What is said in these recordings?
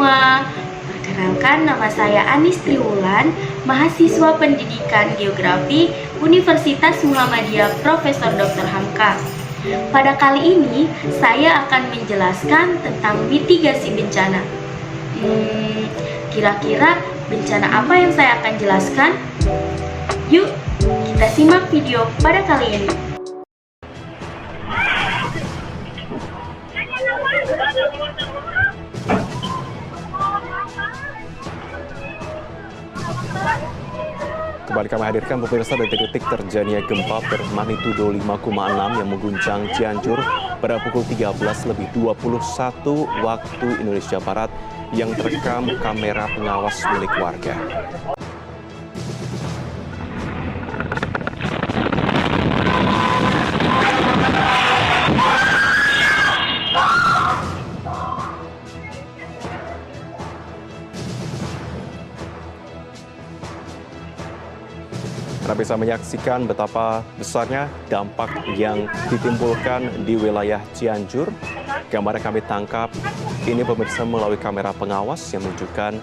semua, perkenalkan nama saya Anis Triwulan, mahasiswa pendidikan geografi Universitas Muhammadiyah Profesor Dr. Hamka. Pada kali ini, saya akan menjelaskan tentang mitigasi bencana. Kira-kira bencana apa yang saya akan jelaskan? Yuk, kita simak video pada kali ini. Kembali kami hadirkan pemirsa detik-detik terjadinya gempa bermagnitudo 5,6 yang mengguncang Cianjur pada pukul 13.21 waktu Indonesia Barat yang terekam kamera pengawas milik warga. Anda bisa menyaksikan betapa besarnya dampak yang ditimbulkan di wilayah Cianjur. Gambar yang kami tangkap ini pemirsa melalui kamera pengawas yang menunjukkan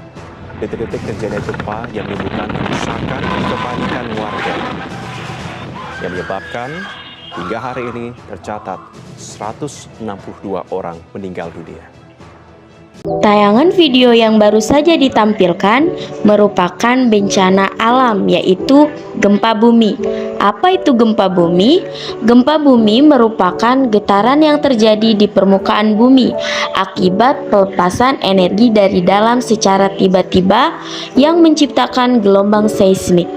detik-detik terjadinya gempa yang menimbulkan kerusakan dan kepanikan warga. Yang menyebabkan hingga hari ini tercatat 162 orang meninggal dunia. Tayangan video yang baru saja ditampilkan merupakan bencana alam, yaitu gempa bumi. Apa itu gempa bumi? Gempa bumi merupakan getaran yang terjadi di permukaan bumi akibat pelepasan energi dari dalam secara tiba-tiba yang menciptakan gelombang seismik.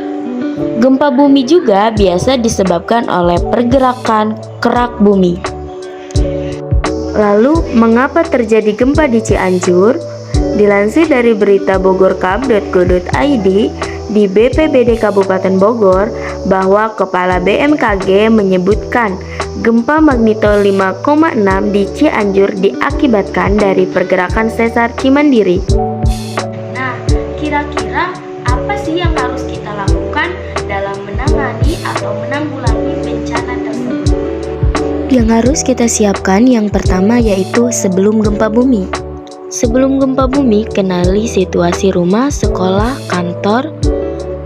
Gempa bumi juga biasa disebabkan oleh pergerakan kerak bumi. Lalu, mengapa terjadi gempa di Cianjur? Dilansir dari berita bogorkab.go.id di BPBD Kabupaten Bogor bahwa Kepala BMKG menyebutkan gempa magnitudo 5,6 di Cianjur diakibatkan dari pergerakan sesar Cimandiri. Nah, kira-kira apa sih yang harus kita lakukan dalam menangani atau menanggulangi bencana tersebut? Yang harus kita siapkan yang pertama yaitu sebelum gempa bumi. Sebelum gempa bumi, kenali situasi rumah, sekolah, kantor.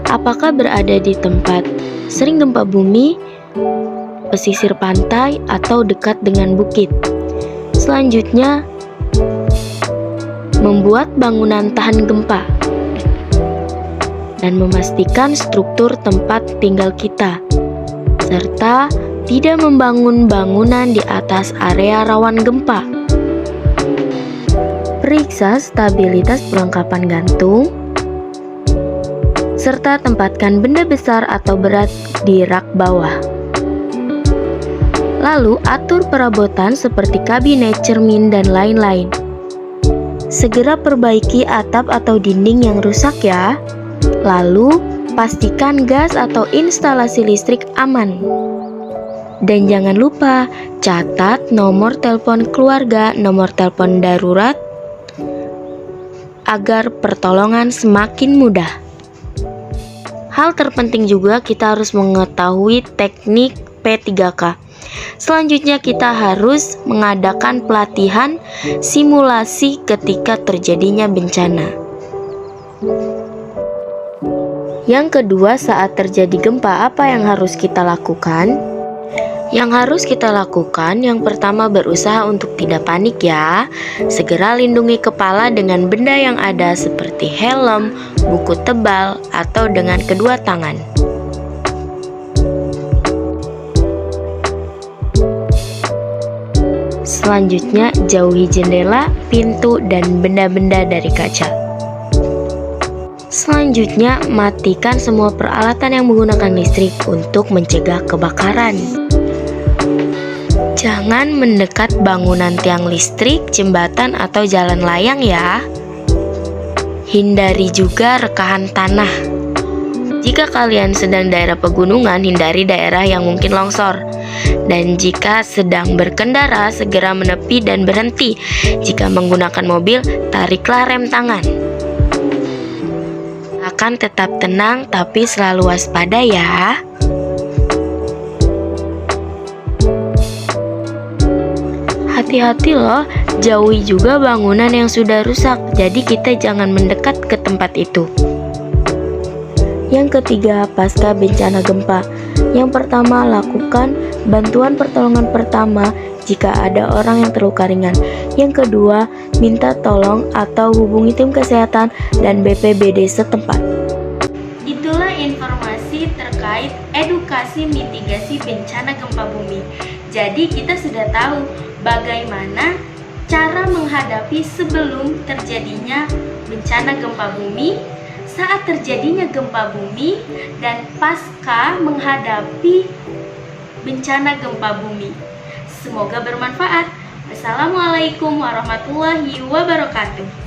Apakah berada di tempat sering gempa bumi, pesisir pantai, atau dekat dengan bukit. Selanjutnya, membuat bangunan tahan gempa dan memastikan struktur tempat tinggal kita, serta tidak membangun bangunan di atas area rawan gempa. Periksa stabilitas perlengkapan gantung, serta tempatkan benda besar atau berat di rak bawah. Lalu atur perabotan seperti kabinet, cermin, dan lain-lain. Segera perbaiki atap atau dinding yang rusak ya. Lalu pastikan gas atau instalasi listrik aman. Dan jangan lupa catat nomor telepon keluarga, nomor telepon darurat agar pertolongan semakin mudah. Hal terpenting juga kita harus mengetahui teknik P3K. Selanjutnya kita harus mengadakan pelatihan simulasi ketika terjadinya bencana. Yang kedua, saat terjadi gempa apa yang harus kita lakukan? Yang harus kita lakukan, yang pertama berusaha untuk tidak panik ya. Segera lindungi kepala dengan benda yang ada seperti helm, buku tebal, atau dengan kedua tangan. Selanjutnya, jauhi jendela, pintu, dan benda-benda dari kaca. Selanjutnya, matikan semua peralatan yang menggunakan listrik untuk mencegah kebakaran. Jangan mendekat bangunan tiang listrik, jembatan, atau jalan layang ya. Hindari juga rekahan tanah. Jika kalian sedang daerah pegunungan, hindari daerah yang mungkin longsor. Dan jika sedang berkendara, segera menepi dan berhenti. Jika menggunakan mobil, tariklah rem tangan. Akan tetap tenang tapi selalu waspada ya. Hati-hati loh, Jauhi juga bangunan yang sudah rusak, jadi kita jangan mendekat ke tempat itu. Yang ketiga, pasca bencana gempa. Yang pertama, lakukan bantuan pertolongan pertama jika ada orang yang terluka ringan. Yang kedua, minta tolong atau hubungi tim kesehatan dan BPBD setempat. Itulah informasi terkait edukasi mitigasi bencana gempa bumi. Jadi kita sudah tahu bagaimana cara menghadapi sebelum terjadinya bencana gempa bumi, saat terjadinya gempa bumi, dan pasca menghadapi bencana gempa bumi. Semoga bermanfaat. Wassalamualaikum warahmatullahi wabarakatuh.